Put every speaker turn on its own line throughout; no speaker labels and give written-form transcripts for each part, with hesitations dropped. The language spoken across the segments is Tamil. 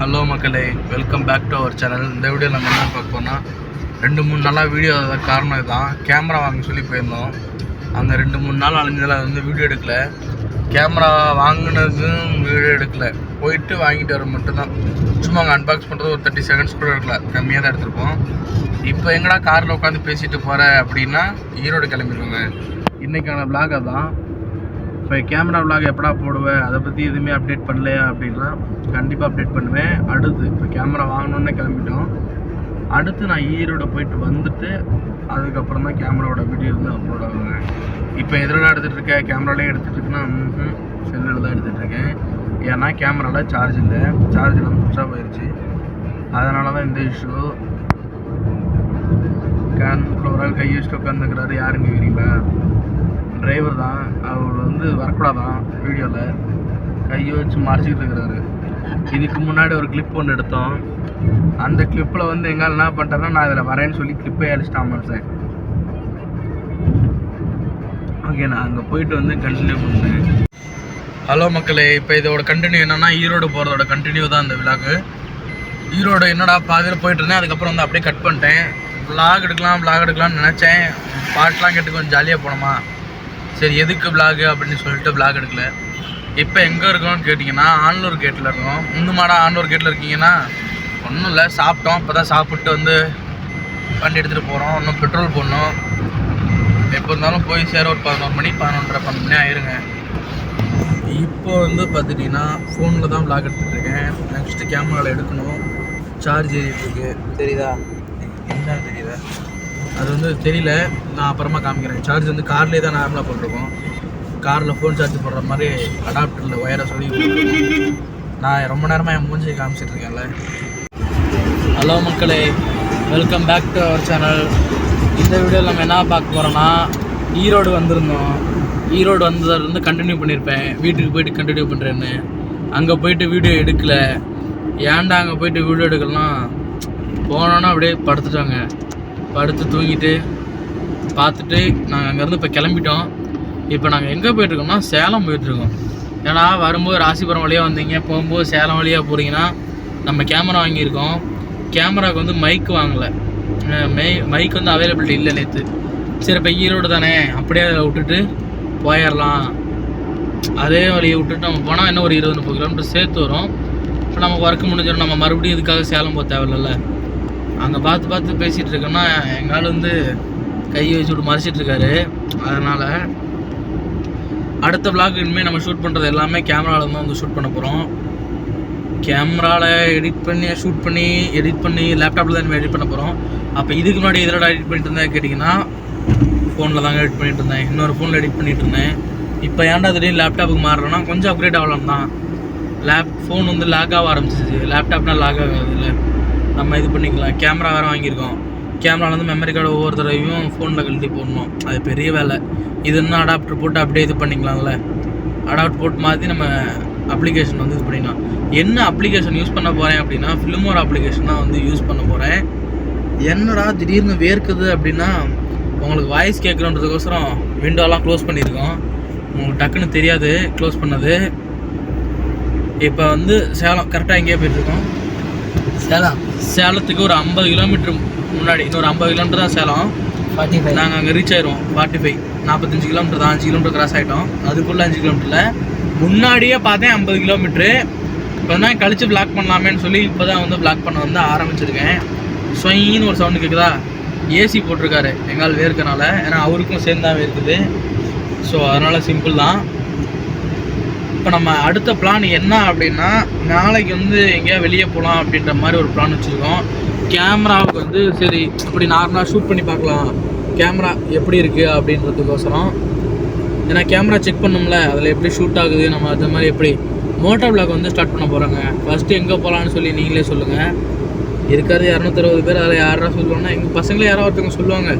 ஹலோ மக்களே, welcome back to our channel. இந்த வீடியோ நம்ம என்ன பார்க்க போனால் 2-3 நாளாக வீடியோ காரணம் இதுதான். கேமரா வாங்க சொல்லி போயிருந்தோம். அங்கே 2-3 நாள் அலைஞ்சதில் வந்து வீடியோ எடுக்கலை. கேமரா வாங்கினதும் வீடியோ எடுக்கலை. போயிட்டு வாங்கிட்டு வர மட்டும்தான். சும்மா அங்கே அன்பாக்ஸ் பண்ணுறது ஒரு 30 செகண்ட்ஸ் கூட எடுக்கல, கம்மியாக தான் எடுத்திருப்போம். இப்போ எங்கடா காரில் உட்காந்து பேசிட்டு போகிற அப்படின்னா ஈரோடு கிளம்பிடுவோங்க. இன்றைக்கான விளாக் தான். இப்போ கேமரா விளாக் எப்படா போடுவேன், அதை பற்றி எதுவுமே அப்டேட் பண்ணலையா அப்படின்னா கண்டிப்பாக அப்டேட் பண்ணுவேன். அடுத்து இப்போ கேமரா வாங்கணுன்னே கிளம்பிட்டோம். அடுத்து நான் ஈரோடு போயிட்டு வந்துட்டு அதுக்கப்புறம் தான் கேமராவோட வீடியோ வந்து அப்லோட் ஆகுவேன். இப்போ எதிரோட எடுத்துகிட்டு இருக்கேன், கேமராலே எடுத்துகிட்டு இருக்குன்னா செல்லில் தான் எடுத்துகிட்ருக்கேன். ஏன்னா கேமராவில் சார்ஜ் இல்லை, சார்ஜெலாம் சுவிட்ச் ஆஃப் ஆயிடுச்சு. அதனால தான் இந்த இஷ்யூ. கேனில் ஒரு ஆள் கை வச்சுட்டு உட்காந்துக்கிறாரு. யாருங்க வரீங்களா? டிரைவர் தான். அவர் வந்து வரக்கூடாதான் வீடியோவில், கையை வச்சு மறைச்சிக்கிட்டு இருக்கிறாரு. இதுக்கு முன்னாடி ஒரு கிளிப் ஒன்று எடுத்தோம். அந்த கிளிப்பில் வந்து எங்கால் என்ன பண்ணிட்டேன்னா, நான் இதில் வரேன்னு சொல்லி கிளிப்பே அடிச்சிட்டான் மனுஷன். ஓகே, நான் அங்கே போயிட்டு வந்து கண்டினியூ பண்ணேன். ஹலோ மக்களே, இப்போ இதோட கண்டினியூ என்னென்னா ஈரோடு போகிறதோட கண்டினியூ தான் இந்த விளாகு. ஈரோடு என்னடா பாதியில் போயிட்டு இருந்தேன், அதுக்கப்புறம் வந்து அப்படியே கட் பண்ணிட்டேன். விளாக் எடுக்கலாம்னு நினச்சேன். பாட்டெலாம் கேட்டு கொஞ்சம் ஜாலியாக போனோமா, சரி எதுக்கு விளாகு அப்படின்னு சொல்லிட்டு விளாக் எடுக்கல. இப்போ எங்கே இருக்கோம்னு கேட்டிங்கன்னா ஆன்லூர் கேட்டில் இருக்கோம். இன்னுமாடா ஆன்லூர் கேட்டில் இருக்கீங்கன்னா, ஒன்றும் இல்லை, சாப்பிட்டோம். இப்போ தான் சாப்பிட்டு வந்து வண்டி எடுத்துகிட்டு போகிறோம். இன்னும் பெட்ரோல் போடணும். எப்போ இருந்தாலும் போய் சேர ஒரு 11 மணி 11:30 மணி ஆயிருங்க. இப்போ வந்து பார்த்துட்டிங்கன்னா ஃபோனில் தான் விளாக் எடுத்துகிட்ருக்கேன். நெக்ஸ்ட்டு கேமராவில் எடுக்கணும். சார்ஜ் ஏறிட்டுருக்கு, தெரியுதா? என்ன தெரியுதா? அது வந்து தெரியல, நான் அப்புறமா காமிக்கிறேன். சார்ஜ் வந்து கார்லேயே தான் நார்மலாக போட்டிருக்கோம். காரில் ஃபோன் சார்ஜ் போடுற மாதிரி அடாப்டரில் ஒயரை சொல்லி நான் ரொம்ப நேரமாக என் மூஞ்சி காமிச்சிட்ருக்கேன்ல. ஹலோ மக்களே, welcome back to our channel. இந்த வீடியோவில் நம்ம என்ன பார்க்க போகிறோன்னா, ஈரோடு வந்திருந்தோம். ஈரோடு வந்ததுலேருந்து கண்டினியூ பண்ணியிருப்பேன். வீட்டுக்கு போயிட்டு கண்டினியூ பண்ணுறேன்னு. அங்கே போயிட்டு வீடியோ எடுக்கலை. ஏன்டா அங்கே போயிட்டு வீடியோ எடுக்கலாம், போனோன்னா அப்படியே படுத்துட்டாங்க. படுத்து தூங்கிட்டு பார்த்துட்டு நாங்கள் அங்கேருந்து இப்போ கிளம்பிட்டோம். இப்போ நாங்கள் எங்கே போயிட்டுருக்கோம்னா சேலம் போயிட்டுருக்கோம். ஏன்னா வரும்போது ராசிபுரம் வழியாக வந்தீங்க, போகும்போது சேலம் வழியாக போகிறீங்கன்னா நம்ம கேமரா வாங்கியிருக்கோம். கேமராவுக்கு வந்து மைக் வாங்கலை, மைக் வந்து அவைலபிலிட்டி இல்லை நேற்று. சரி இப்போ ஈரோடு தானே, அப்படியே அதை விட்டுட்டு போயிடலாம். அதே வழியை விட்டுட்டு நம்ம போனால் இன்னும் ஒரு 20-30 கிலோமீட்டர் சேர்த்து வரும். இப்போ நமக்கு ஒர்க் முடிஞ்சிடும். நம்ம மறுபடியும் இதுக்காக சேலம் போக தேவையில்ல. அங்கே பார்த்து பேசிகிட்டு இருக்கோன்னா எங்களால் வந்து கையை வச்சு விட்டு மறைச்சிட்ருக்காரு. அதனால் அடுத்த விளாக் இனிமேல் நம்ம ஷூட் பண்ணுறது எல்லாமே கேமராவில் தான் வந்து ஷூட் பண்ண போகிறோம். கேமராவில் எடிட் பண்ணி லேப்டாப்பில் தான் நம்ம எடிட் பண்ண போகிறோம். அப்போ இதுக்கு முன்னாடி எதிரோட எடிட் பண்ணிட்டு இருந்தேன் கேட்டிங்கன்னா, ஃபோனில் தாங்க எடிட் பண்ணிட்டு இருந்தேன். இன்னொரு ஃபோனில் எடிட் பண்ணிகிட்டு இருந்தேன். இப்போ ஏன்டா திடீர்னு லேப்டாப்புக்கு மாறுறோன்னா கொஞ்சம் அப்கிரேட் ஆகலாம் தான். ஃபோன் வந்து லாக் ஆக ஆரம்பிச்சிச்சு. லேப்டாப்னால் லாக் ஆகாது இல்லை, நம்ம இது பண்ணிக்கலாம். கேமரா வேறு வாங்கியிருக்கோம். கேமராவில் வந்து மெமரி கார்டு ஒவ்வொரு தடவையும் ஃபோனில் கழட்டி போடணும். அது பெரிய வேலை. இது இன்னும் அடாப்டர் போட்டு அப்படியே இது பண்ணிக்கலாம்ல. அடாப்டர் போட்டு மாற்றி நம்ம அப்ளிகேஷன் வந்து இது பண்ணிக்கலாம். என்ன அப்ளிகேஷன் யூஸ் பண்ண போகிறேன் அப்படின்னா, ஃபிலிமோர் அப்ளிகேஷன் தான் வந்து யூஸ் பண்ண போகிறேன். என்னடா திடீர்னு வேர்க்குது அப்படின்னா, உங்களுக்கு வாய்ஸ் கேட்குறன்றதுக்கோசரம் விண்டோலாம் க்ளோஸ் பண்ணியிருக்கோம். உங்களுக்கு டக்குன்னு தெரியாது க்ளோஸ் பண்ணது. இப்போ வந்து சேலம் கரெக்டாக எங்கேயே போயிட்டுருக்கோம். சேலத்துக்கு ஒரு 50 கிலோமீட்டர் முன்னாடி, இன்னொரு 50 கிலோமீட்டர் தான் சேலம். 45 நாங்கள் அங்கே ரீச் ஆயிடுவோம். 45 கிலோமீட்டர் தான். 5 கிலோமீட்டர் கிராஸ் ஆகிட்டோம். அதுக்குள்ளே 5 கிலோமீட்டரில் முன்னாடியே பார்த்தேன் 50 கிலோமீட்ரு. இப்போ தான் கழித்து பிளாக் பண்ணலாமேன்னு சொல்லி இப்போ தான் வந்து பிளாக் பண்ண வந்து ஆரம்பிச்சிருக்கேன். ஸ்வைன்னு ஒரு சவுண்டு கேட்குதா? ஏசி போட்டிருக்காரு எங்கால் வேர்க்கனால. ஏன்னா அவருக்கும் சேர்ந்தாவே இருக்குது. ஸோ அதனால் சிம்பிள் தான். இப்போ நம்ம அடுத்த பிளான் என்ன அப்படின்னா, நாளைக்கு வந்து எங்கேயா வெளியே போகலாம் அப்படின்ற மாதிரி ஒரு பிளான் வச்சுருக்கோம். கேமராவுக்கு வந்து சரி அப்படி நார்மலாக ஷூட் பண்ணி பார்க்கலாம், கேமரா எப்படி இருக்குது அப்படின்றதுக்கோசரம். ஏன்னா கேமரா செக் பண்ணோம்ல, அதில் எப்படி ஷூட் ஆகுது, நம்ம அது மாதிரி எப்படி மோட்டோ விளாக் வந்து ஸ்டார்ட் பண்ண போகிறாங்க. ஃபஸ்ட்டு எங்கே போகலான்னு சொல்லி நீங்களே சொல்லுங்கள். இருக்கிறது 260 பேர். அதில் யாரா சொல்லுவாங்கன்னா எங்கள் பசங்களே யாரோ ஒருத்தவங்க சொல்லுவாங்க.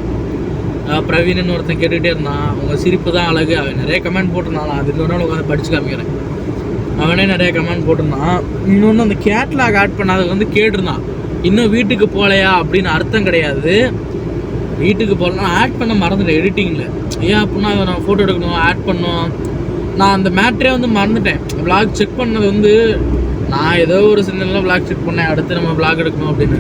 பிரவீன்னு ஒருத்தன் கேட்டுகிட்டே இருந்தான். அவங்க சிரிப்பு தான் அழகு. அவன் நிறைய கமெண்ட் போட்டிருந்தான். அது இன்னொரு நாள் உட்காந்து படித்து காமிக்கிறேன். அவனே நிறைய கமெண்ட் போட்டிருந்தான். இன்னொன்று அந்த கேட்லாக் ஆட் பண்ணாத வந்து கேட்டிருந்தான், இன்னும் வீட்டுக்கு போகலையா அப்படின்னு அர்த்தம் கிடையாது. வீட்டுக்கு போகலாம் ஆட் பண்ண மறந்துட்டேன் எடிட்டிங்கில். ஏன் அப்படின்னா நான் ஃபோட்டோ எடுக்கணும், ஆட் பண்ணணும். நான் அந்த மேட்ரே வந்து மறந்துட்டேன். விளாக் செக் பண்ணது வந்து நான் ஏதோ ஒரு சின்னதாக விளாக் செக் பண்ணேன், அடுத்து நம்ம விளாக் எடுக்கணும் அப்படின்னு.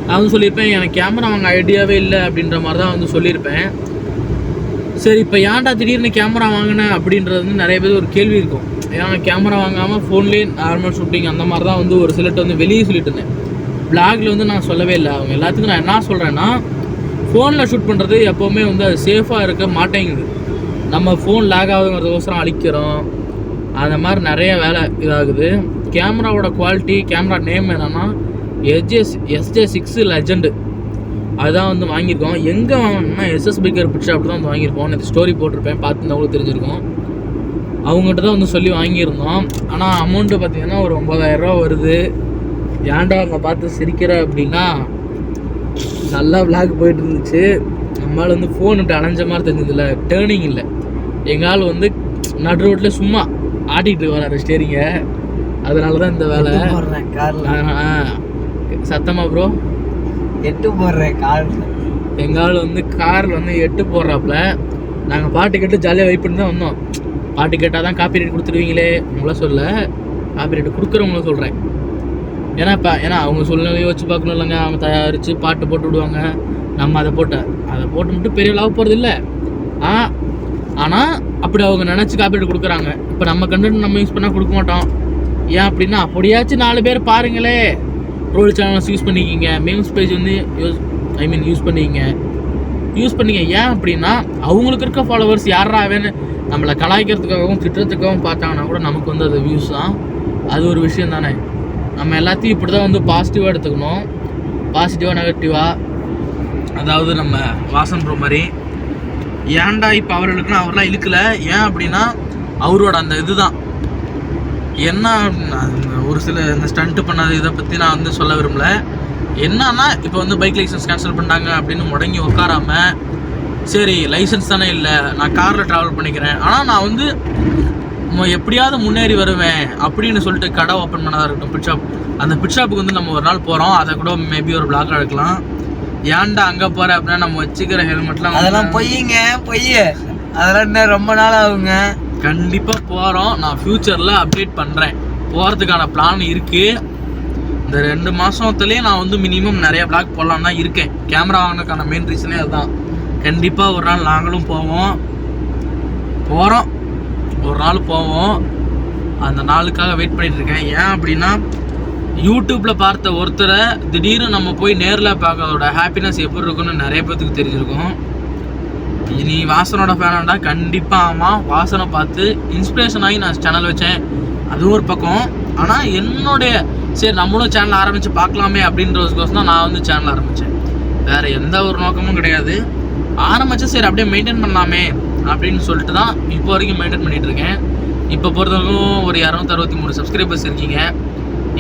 நான் வந்து சொல்லியிருப்பேன் எனக்கு கேமரா வாங்க ஐடியாவே இல்லை அப்படின்ற மாதிரி தான் வந்து சொல்லியிருப்பேன். சரி இப்போ ஏன்டா திடீர்னு கேமரா வாங்கினேன் அப்படின்றது வந்து நிறைய பேர் ஒரு கேள்வி இருக்கும். ஏன்னா கேமரா வாங்காமல் ஃபோன்லேயே நார்மல் ஷூட்டிங் அந்த மாதிரி தான் வந்து ஒரு சிலர்ட்டு வந்து வெளியே சொல்லிட்டு இருந்தேன். பிளாகில் வந்து நான் சொல்லவே இல்லை. அவங்க எல்லாத்துக்கும் நான் என்ன சொல்கிறேன்னா, ஃபோனில் ஷூட் பண்ணுறது எப்போவுமே வந்து அது சேஃபாக இருக்க மாட்டேங்குது. நம்ம ஃபோன் லேக் ஆகுதுங்கிறதுக்கோசரம் அழிக்கிறோம், அந்த மாதிரி நிறைய வேலை இதாகுது. கேமராவோட குவாலிட்டி, கேமரா நேம் என்னென்னா SJ6 லெஜெண்டு, அதுதான் வந்து வாங்கியிருக்கோம். எங்கே வாங்கணும்னா SSBK பிட் ஷாப் தான் வந்து வாங்கியிருக்கோம். நேற்று ஸ்டோரி போட்டிருப்பேன், பார்த்துருந்தவங்களுக்கு தெரிஞ்சிருக்கும். அவங்ககிட்ட தான் வந்து சொல்லி வாங்கியிருந்தோம். ஆனால் அமௌண்ட்டு பார்த்திங்கன்னா ஒரு 9000 வருது. ஏன்டா அவங்க பார்த்து சிரிக்கிற அப்படின்னா, நல்லா விளாக் போயிட்டு இருந்துச்சு. நம்மளால் வந்து ஃபோன் விட்டு அணைஞ்ச மாதிரி தெரிஞ்சதில்ல, டேர்னிங் இல்லை. எங்கால் வந்து நடு ரோட்டில் சும்மா ஆட்டிகிட்டு வராரு ஸ்டேரிங்க. அதனால தான் இந்த வேலை. சத்தமாக ப்ரோ
8 போடுறேன் கார்.
எங்கால் வந்து காரில் வந்து 8 போடுறாப்புல. நாங்கள் பாட்டு கேட்டு ஜாலியாக வெயிட் பண்ணி தான் வந்தோம். பாட்டு கேட்டால் தான் காப்பி ரைட் கொடுத்துருவீங்களே, உங்கள சொல்ல, காப்பி ரைட் கொடுக்குறவங்கள சொல்கிறேன். ஏன்னா அவங்க சூழ்நிலையை வச்சு பார்க்கணும் இல்லைங்க. அவங்க தயாரித்து பாட்டு போட்டு விடுவாங்க, நம்ம அதை போட்டு மட்டும் பெரிய லாபம் போகிறது இல்லை. ஆனால் அப்படி அவங்க நினச்சி காப்பி ரைட் கொடுக்குறாங்க. இப்போ நம்ம கண்டென்ட் நம்ம யூஸ் பண்ணால் கொடுக்க மாட்டோம். ஏன் அப்படின்னா, அப்படியாச்சும் 4 பேர் பாருங்களே, ரோல் சேனல்ஸ் யூஸ் பண்ணிக்கிங்க, மீம்ஸ் பேஜ் வந்து யூஸ் பண்ணிங்க. ஏன் அப்படின்னா, அவங்களுக்கு இருக்க ஃபாலோவர்ஸ் யாராவேன்னு நம்மளை கலாய்க்கிறதுக்காகவும் திட்டத்துக்காகவும் பார்த்தாங்கன்னா கூட நமக்கு வந்து அது வியூஸ் தான். அது ஒரு விஷயம் தானே. நம்ம எல்லாத்தையும் இப்படி தான் வந்து பாசிட்டிவாக எடுத்துக்கணும். பாசிட்டிவாக நெகட்டிவாக. அதாவது நம்ம வாசன் ப்ரோ மாதிரி ஏன்டா இப்போ அவர் இழுக்குன்னா அவரெலாம் இழுக்கலை. ஏன் அப்படின்னா, அவரோட அந்த இது தான் என்ன, ஒரு சில இந்த ஸ்டண்ட்டு பண்ணாது இதை பற்றி நான் வந்து சொல்ல விரும்பல. என்னன்னா, இப்போ வந்து பைக் லைசன்ஸ் கேன்சல் பண்ணிட்டாங்க அப்படின்னு முடங்கி உட்காராமல், சரி லைசன்ஸ் தானே இல்லை, நான் காரில் ட்ராவல் பண்ணிக்கிறேன், ஆனால் நான் வந்து எப்படியாவது முன்னேறி வருவேன் அப்படின்னு சொல்லிட்டு கடை ஓப்பன் பண்ணதாக இருக்கட்டும், பிட் ஷாப். அந்த பிட் ஷாப்புக்கு வந்து நம்ம ஒரு நாள் போகிறோம், அதை கூட மேபி ஒரு பிளாக் எடுக்கலாம். ஏன்டா அங்கே போகிற அப்படின்னா, நம்ம வச்சுக்கிற ஹெல்மெட்லாம்
அதெல்லாம் அதெல்லாம் இன்னும் ரொம்ப நாள் ஆகுங்க.
கண்டிப்பாக போகிறோம். நான் ஃப்யூச்சரில் அப்டேட் பண்ணுறேன். போகிறதுக்கான பிளான் இருக்குது. இந்த 2 மாதத்துலேயே நான் வந்து மினிமம் நிறைய பிளாக் போடலான்னு தான் இருக்கேன். கேமரா வாங்கினதுக்கான மெயின் ரீசனே அதுதான். கண்டிப்பாக ஒரு நாள் நாங்களும் போவோம். ஒரு நாள் போவோம். அந்த நாளுக்காக வெயிட் பண்ணிகிட்ருக்கேன். ஏன் அப்படின்னா, யூடியூப்பில் பார்த்த ஒருத்தரை திடீர்னு நம்ம போய் நேரில் பார்க்கறதோட ஹாப்பினஸ் எப்படி இருக்குன்னு நிறைய பேர்த்துக்கு தெரிஞ்சிருக்கும். நீ வாசனோட ஃபேனாண்டா? கண்டிப்பாக ஆமாம். வாசனை பார்த்து இன்ஸ்பிரேஷன் ஆகி நான் சேனல் வச்சேன், அது ஒரு பக்கம். ஆனால் என்னுடைய சரி நம்மளும் சேனல் ஆரம்பித்து பார்க்கலாமே அப்படின்றதுக்கோசம் தான் நான் வந்து சேனல் ஆரம்பித்தேன். வேறு எந்த ஒரு நோக்கமும் கிடையாது. ஆரம்பித்தா சரி அப்படியே மெயின்டைன் பண்ணலாமே அப்படின்னு சொல்லிட்டு தான் இப்போ வரைக்கும் மெயின்டைன் பண்ணிகிட்ருக்கேன். இப்போ பொறுத்தவரைக்கும் ஒரு 263 சப்ஸ்கிரைபர்ஸ் இருக்கீங்க.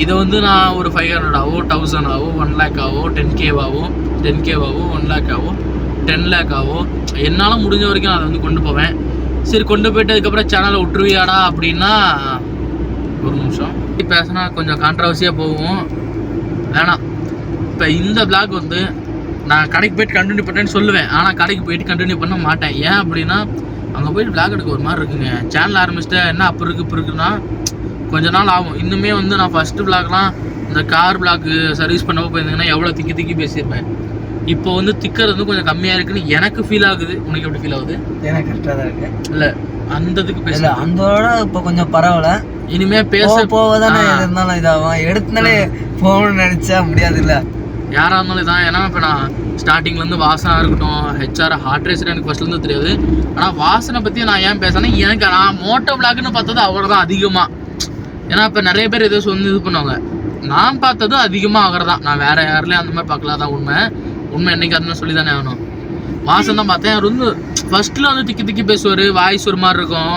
இதை வந்து நான் ஒரு 500 ஆகவோ 1000 ஆகவோ 1 lakh ஆகவோ 10K ஆகவோ 1 lakh ஆகவோ 10 lakh ஆகவோ என்னால் முடிஞ்ச வரைக்கும் நான் அதை வந்து கொண்டு போவேன். சரி கொண்டு போய்ட்டு அதுக்கப்புறம் சேனலை விட்டுருவியாடா அப்படின்னா, ஒரு நிமிஷம் பேசினா கொஞ்சம் கான்ட்ரவர்சியாக போகும், வேணாம். இப்போ இந்த பிளாக் வந்து நான் கடைக்கு போய்ட்டு கண்டினியூ பண்ணேன்னு சொல்லுவேன், ஆனால் கடைக்கு போயிட்டு கண்டினியூ பண்ண மாட்டேன். ஏன் அப்படின்னா, அங்கே போய்ட்டு பிளாக் எடுக்க ஒரு மாதிரி இருக்குங்க. சேனல் ஆரம்பிச்சிட்டு என்ன அப்போ இருக்குன்னா கொஞ்ச நாள் ஆகும். இன்னுமே வந்து நான் ஃபஸ்ட்டு பிளாக்லாம் இந்த கார் பிளாக்கு சர்வீஸ் பண்ணப்போ போயிருந்தீங்கன்னா எவ்வளோ திக்கி பேசியிருப்பேன். இப்போ வந்து திக்கிறது வந்து கொஞ்சம் கம்மியாக இருக்குன்னு எனக்கு ஃபீல் ஆகுது. உனக்கு எப்படி ஃபீல் ஆகுது?
எனக்கு கரெக்டாக தான் இருக்கு.
இல்லை அந்த இதுக்கு பேசல,
அந்தோட இப்போ கொஞ்சம் பரவாயில்ல.
இனிமே பேச
போவதானே இருந்தாலும் இதாகும். எடுத்துனாலே போகணும்னு நினச்சா முடியாது இல்லை,
யாராக இருந்தாலும் இதான். ஏன்னா இப்போ நான் ஸ்டார்டிங்லேருந்து வாசனாக இருக்கட்டும், ஹெச்ஆர் ஹார்ட் ரேசர் எனக்கு ஃபஸ்ட்லேருந்து தெரியாது. ஆனால் வாசனை பற்றி நான் ஏன் பேசுகிறேன்னா, எனக்கு நான் மோட்டோ பிளாக்னு பார்த்தது அவர் தான் அதிகமாக. ஏன்னா இப்போ நிறைய பேர் எதோ வந்து இது பண்ணுவாங்க, நான் பார்த்தது அதிகமாக அவர் தான். நான் வேறு யாருலேயும் அந்த மாதிரி பார்க்கல, தான் உண்மை என்னைக்கு அதுமாதிரி சொல்லி தானே ஆகணும். வாசன் தான் பார்த்தேன். அவர் வந்து ஃபஸ்ட்டில் வந்து திக்கி பேசுவார், வாய்ஸ் ஒரு மாதிரி இருக்கும்,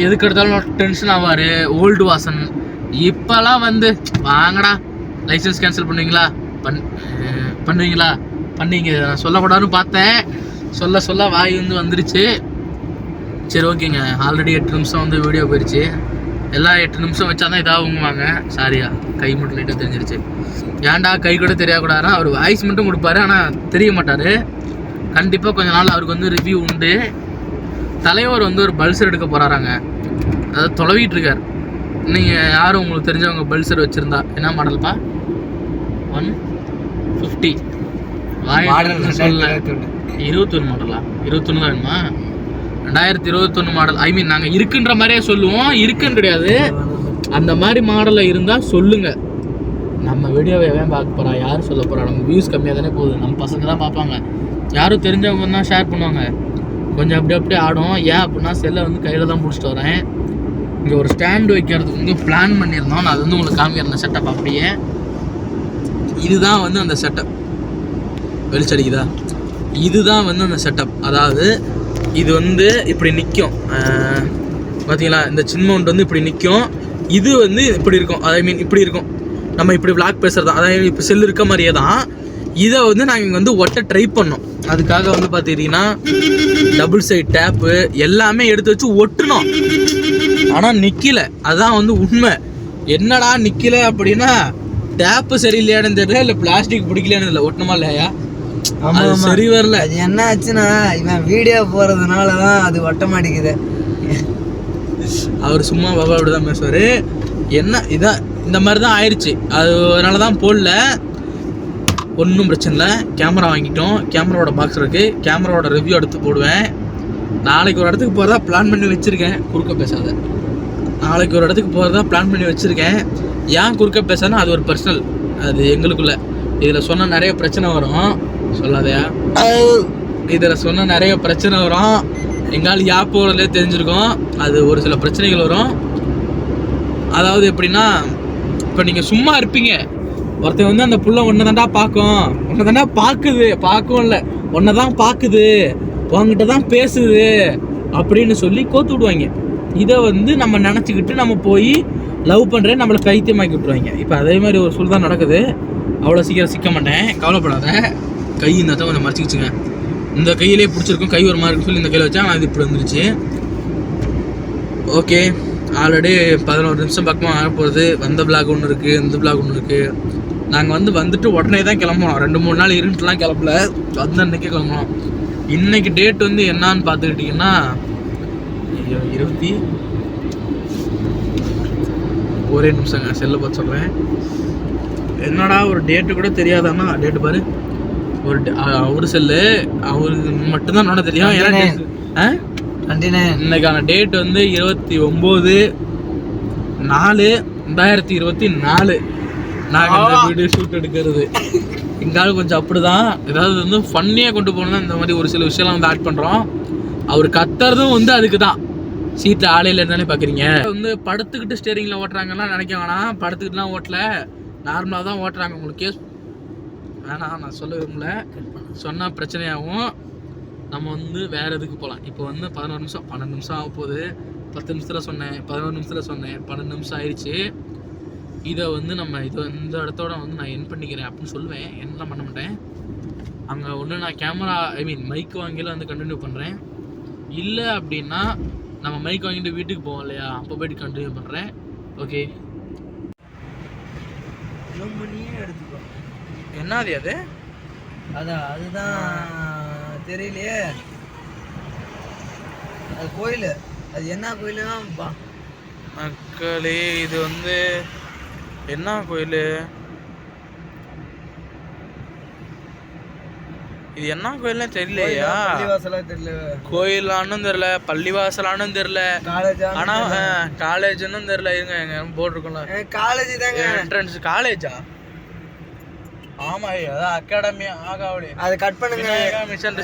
எதுக்கு எடுத்தாலும் டென்ஷன் ஆவார், ஓல்டு வாசன். இப்போலாம் வந்து வாங்கடா லைசன்ஸ் கேன்சல் பண்ணுவீங்களா, பண்ணீங்க நான் சொல்லக்கூடாதுன்னு பார்த்தேன், சொல்ல வாய் வந்து வந்துருச்சு. சரி ஓகேங்க, ஆல்ரெடி 8 நிமிஷம் வந்து வீடியோ போயிடுச்சு. எல்லாம் 8 நிமிஷம் வச்சா தான் இதாகுவாங்க. சாரியா, கை மட்டும் லைட்டாக தெரிஞ்சிருச்சு. ஏன்டா கை கூட தெரியக்கூடாதுன்னா, அவர் வாய்ஸ் மட்டும் கொடுப்பாரு, ஆனால் தெரிய மாட்டார். கண்டிப்பாக கொஞ்ச நாள் அவருக்கு வந்து ரிவ்யூ உண்டு. தலைவர் வந்து ஒரு பல்சர் எடுக்க போகிறாராங்க, அதாவது தொலைவிட்டு இருக்கார். நீங்கள் யாரும் உங்களுக்கு தெரிஞ்சவங்க பல்சர் வச்சுருந்தா என்ன மாடல்ப்பா? 150 சொல்ல 21 மாடலா? 21 தான் வேணுமா? 2021 மாடல். ஐ மீன் நாங்கள் இருக்குன்ற மாதிரியே சொல்லுவோம், இருக்குன்னு கிடையாது. அந்த மாதிரி மாடலில் இருந்தால் சொல்லுங்கள். நம்ம வீடியோவை எவன் பார்க்க போகிறா, யார் சொல்ல போகிறா? நம்ம வியூஸ் கம்மியாக தானே போகுது, நம்ம பசங்க தான் பார்ப்பாங்க. யாரும் தெரிஞ்சவங்க தான் ஷேர் பண்ணுவாங்க. கொஞ்சம் அப்படியே ஆடும். ஏன் அப்படின்னா செல்லை வந்து கையில் தான் பிடிச்சிட்டு வரேன். இங்கே ஒரு ஸ்டாண்டு வைக்கிறதுக்கு வந்து பிளான் பண்ணியிருந்தோம். நான் அது வந்து உங்களுக்கு காமிக்கிறேன் செட்டப். அப்படியே இதுதான் வந்து அந்த செட்டப். வெளிச்சடிக்குதா? இதுதான் வந்து அந்த செட்டப். அதாவது இது வந்து இப்படி நிற்கும் பார்த்தீங்களா? இந்த சின்ன மவுண்ட் வந்து இப்படி நிற்கும். இது வந்து இப்படி இருக்கும். ஐ மீன் இப்படி இருக்கும். நம்ம இப்படி விளாக் பேசுகிறது தான். அதாவது இப்போ செல் இருக்க மாதிரியே தான். இதை வந்து நாங்கள் இங்கே வந்து ஒட்ட ட்ரை பண்ணோம். அதுக்காக வந்து பார்த்துக்கிட்டிங்கன்னா டபுள் சைட் டேப்பு எல்லாமே எடுத்து வச்சு ஒட்டணும். ஆனால் நிற்கல. அதுதான் வந்து உண்மை. என்னடா நிற்கல அப்படின்னா டேப்பு சரியில்லையானு தெரியல, இல்லை பிளாஸ்டிக் பிடிக்கலையானு இல்லை. ஒட்டணுமா இல்லையா? அது சரி வரல.
அது என்ன ஆச்சுன்னா இவன் வீடியோ போகிறதுனால தான் அது ஒட்ட மாட்டேங்குது.
அவர் சும்மா பாபா அப்படி தான் பேசுவார். என்ன இதான் இந்த மாதிரி தான் ஆயிடுச்சு. அதனால தான் போடல. ஒன்றும் பிரச்சனை இல்லை. கேமரா வாங்கிட்டோம். கேமராவோட பாக்ஸ் இருக்குது. கேமராவோட ரிவ்யூ எடுத்து போடுவேன். நாளைக்கு ஒரு இடத்துக்கு போகிறதா பிளான் பண்ணி வச்சுருக்கேன். குறுக்க பேசாத. நாளைக்கு ஒரு இடத்துக்கு போகிறதா பிளான் பண்ணி வச்சுருக்கேன். ஏன் குறுக்க பேசானா அது ஒரு பர்சனல், அது எங்களுக்குள்ள. இதில் சொன்னால் நிறைய பிரச்சனை வரும். சொல்லாதையா? இதில் சொன்னால் நிறைய பிரச்சனை வரும். எங்கால் யா போகிறதுலே தெரிஞ்சிருக்கோம். அது ஒரு சில பிரச்சனைகள் வரும். அதாவது எப்படின்னா, இப்போ நீங்கள் சும்மா இருப்பீங்க. ஒருத்தர் வந்து அந்த புள்ள ஒன்றை தாண்டா பார்க்கும், ஒன்றை தாண்டா பார்க்குது, பார்க்கவும் இல்லை ஒன்றை தான் பார்க்குது, உங்ககிட்ட தான் பேசுது அப்படின்னு சொல்லி கோத்து விடுவாங்க. இதை வந்து நம்ம நினச்சிக்கிட்டு நம்ம போய் லவ் பண்ணுறேன் நம்மளை பைத்தியமாக்கி விட்டுருவாங்க. இப்போ அதே மாதிரி ஒரு சூழ் தான் நடக்குது. அவ்வளோ சீக்கிரம் சிக்க மாட்டேன், கவலைப்படாத. கை இந்த தான் கொஞ்சம் மறைச்சிக்கிச்சுங்க. இந்த கையிலே பிடிச்சிருக்கும். கை ஒரு மாதிரி இருக்குன்னு சொல்லி இந்த கையில் வச்சா அது இப்படி வந்துருச்சு. ஓகே, ஆல்ரெடி 11 நிமிஷம் பக்கமாக ஆக போகிறது. வந்த பிளாக் ஒன்று இருக்குது, இந்த பிளாக் ஒன்று இருக்குது. நாங்கள் வந்துட்டு உடனே தான் கிளம்புனோம். 2-3 நாள் இருந்துட்டுலாம் கிளம்பல, வந்து அன்றைக்கே கிளம்புனோம். இன்றைக்கி டேட் வந்து என்னான்னு பார்த்துக்கிட்டிங்கன்னா 20 ஒரே நிமிஷங்க செல்லை பார்த்து சொல்கிறேன். என்னடா ஒரு டேட்டு கூட தெரியாதாண்ணா? டேட்டு பாரு. ஒரு செல்லு அவருக்கு மட்டும்தான் நோட தெரியும். இன்னைக்கான டேட் வந்து 29/4/2024. நாங்கள் இந்த வீடியோ ஷூட் எடுக்கிறது எங்காலும் கொஞ்சம் அப்படிதான். ஏதாவது வந்து ஃபன்னியாக கொண்டு போகணும். இந்த மாதிரி ஒரு சில விஷயம்லாம் வந்து ஆட் பண்ணுறோம். அவர் கத்துறதும் வந்து அதுக்கு தான். சீட்டில் ஆலையில் இருந்தாலே பார்க்குறீங்க. வந்து படுத்துக்கிட்டு ஸ்டேரிங்கில் ஓட்டுறாங்கன்னா நினைக்க வேணாம். படுத்துக்கிட்டுலாம் ஓட்டல, நார்மலாக தான் ஓட்டுறாங்க. உங்களுக்கு கேஸ் வேணாம், நான் சொல்ல விரும்பல. சொன்னால் பிரச்சனையாகும். நம்ம வந்து வேறு எதுக்கு போகலாம். இப்போ வந்து 11 நிமிஷம் 12 நிமிஷம் ஆக போகுது. 10 நிமிஷத்தில் சொன்னேன், 11 நிமிஷத்தில் சொன்னேன், 12 நிமிஷம் ஆயிடுச்சு. இதை வந்து நம்ம இந்த இடத்தோட வந்து நான் என் பண்ணிக்கிறேன் அப்படின்னு சொல்லுவேன். என்ன பண்ண மாட்டேன். அங்கே ஒன்று நான் கேமரா மைக் வாங்கியில் வந்து கண்டினியூ பண்ணுறேன். இல்லை அப்படின்னா நம்ம மைக் வாங்கிட்டு வீட்டுக்கு போவோம் இல்லையா, அப்போ போய்ட்டு கண்டினியூ பண்ணுறேன். ஓகே, என்னது அது?
அதுதான் தெரியலையே. அது கோயில், அது என்ன கோயிலுன்னா
மக்களே, இது வந்து என்ன கோயில்? இது என்ன கோயில்னு தெரியலையா?
தெரியல,
கோயிலான்னு தெரியல, பள்ளிவாசலான்னு தெரியல, ஆனா காலேஜ்னு தெரியல. இருங்க, எங்க போட்டிருக்கோம்ல
காலேஜ் தாங்க.
என்ட்ரன்ஸ் காலேஜா? ஆமா, அதான் அகாடமி. ஆகாவளி.
அதை கட் பண்ணுங்க.
மிஷன்